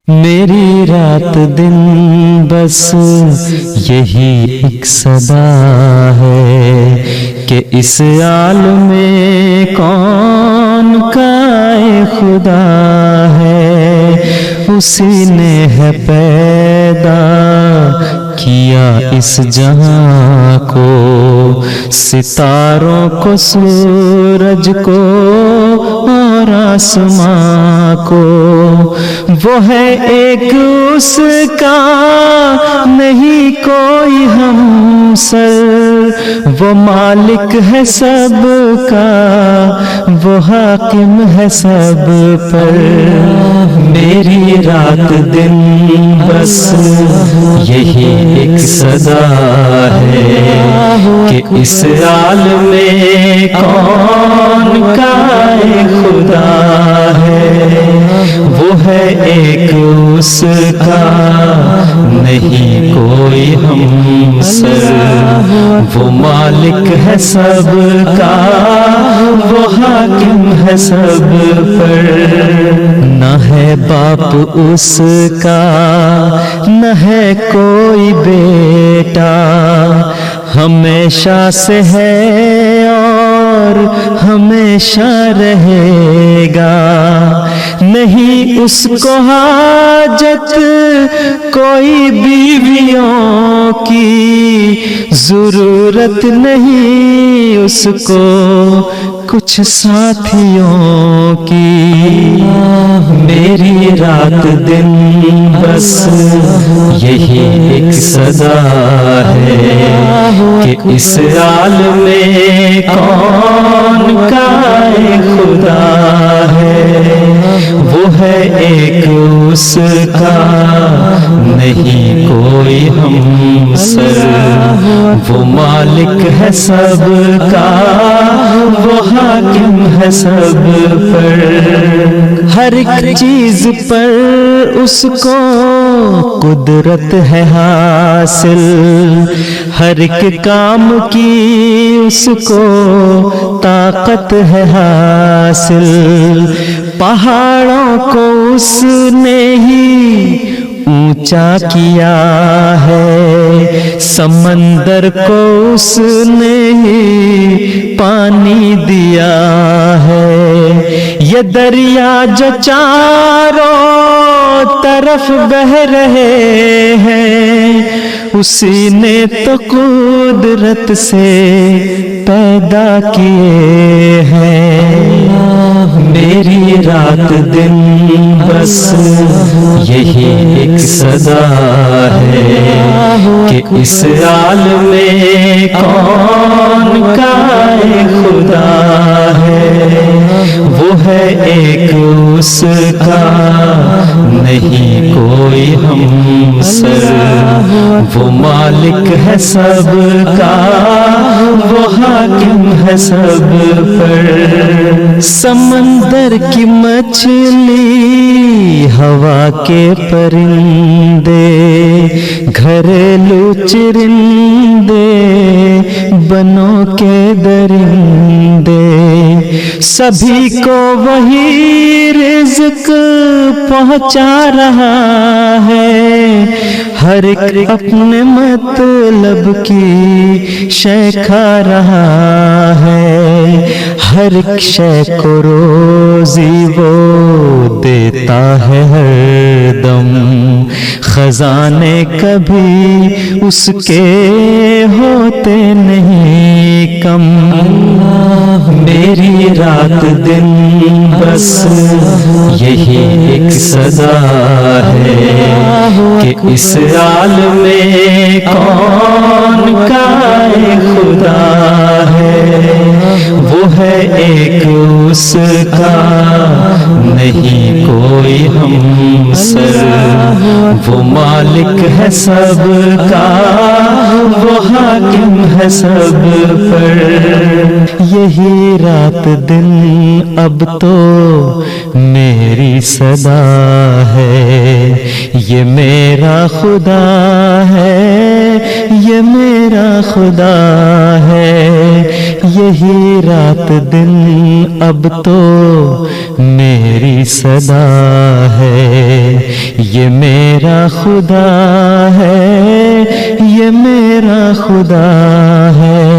میری رات دن بس یہی ایک صدا ہے کہ اس عالم میں کون کا خدا ہے، اسی نے ہے پیدا کیا اس جہاں کو، ستاروں کو، سورج کو اور آسماں کو۔ وہ ہے ایک، اس کا نہیں کوئی ہمسر، وہ مالک ہے سب کا، وہ حاکم ہے سب پر۔ میری رات دن بس یہی ایک صدا ہے کہ اس عالم میں کون کا خدا ہے، وہ ہے ایک، اس کا نہیں کوئی ہمسر، وہ مالک ہے سب کا، وہ حاکم ہے سب پر۔ نہ ہے باپ اس کا، نہ ہے کوئی بیٹا، ہمیشہ سے ہے اور ہمیشہ رہے گا۔ نہیں اس کو حاجت کوئی بیویوں کی، ضرورت نہیں اس کو کچھ ساتھیوں کی۔ میری رات دن بس یہی ایک صدا ہے کہ اس عالم میں کون کا خدا ہے، وہ ہے ایک، اس کا نہیں کوئی ہمسر، وہ مالک ہے سب کا، وہ حاکم ہے سب پر۔ ہر ایک چیز پر اس کو قدرت ہے حاصل، ہر ایک کام کی اس کو طاقت ہے حاصل۔ پہاڑوں کو اس نے ہی اونچا کیا ہے، سمندر کو اس نے ہی پانی دیا ہے۔ یہ دریا جو چاروں طرف بہ رہے ہیں، اسی نے تو قدرت سے پیدا کیے ہیں۔ میری رات دن بس یہی ایک صدا ہے کہ اس عالم میں کون کا خدا ہے، وہ ہے ایک، اس کا نہیں کوئی ہمسر، وہ مالک ہے سب کا، وہ حاکم ہے سب پر۔ سمندر کی مچھلی، ہوا کے پرندے، گھریلو چرندے، بنوں کے درندے، سبھی کو وہی رزق پہنچا رہا ہے۔ ہر ایک اپنے مطلب کی شے کھا رہا ہے، ہر ایک شے کو روزی وہ دیتا ہے ہر دم، خزانے کبھی اس کے ہوتے نہیں کم۔ میری رات دن بس یہی ایک صدا ہے کہ اس عالم میں کون کا خدا ہے، وہ ہے ایک، اس کا نہیں کوئی ہمسر، وہ مالک ہے سب کا، وہ حاکم ہے سب پر۔ یہی رات دن اب تو میری صدا ہے، یہ میرا خدا ہے، یہ میرا خدا ہے۔ یہی رات دن اب تو میری صدا ہے، یہ خدا ہے، یہ میرا خدا ہے،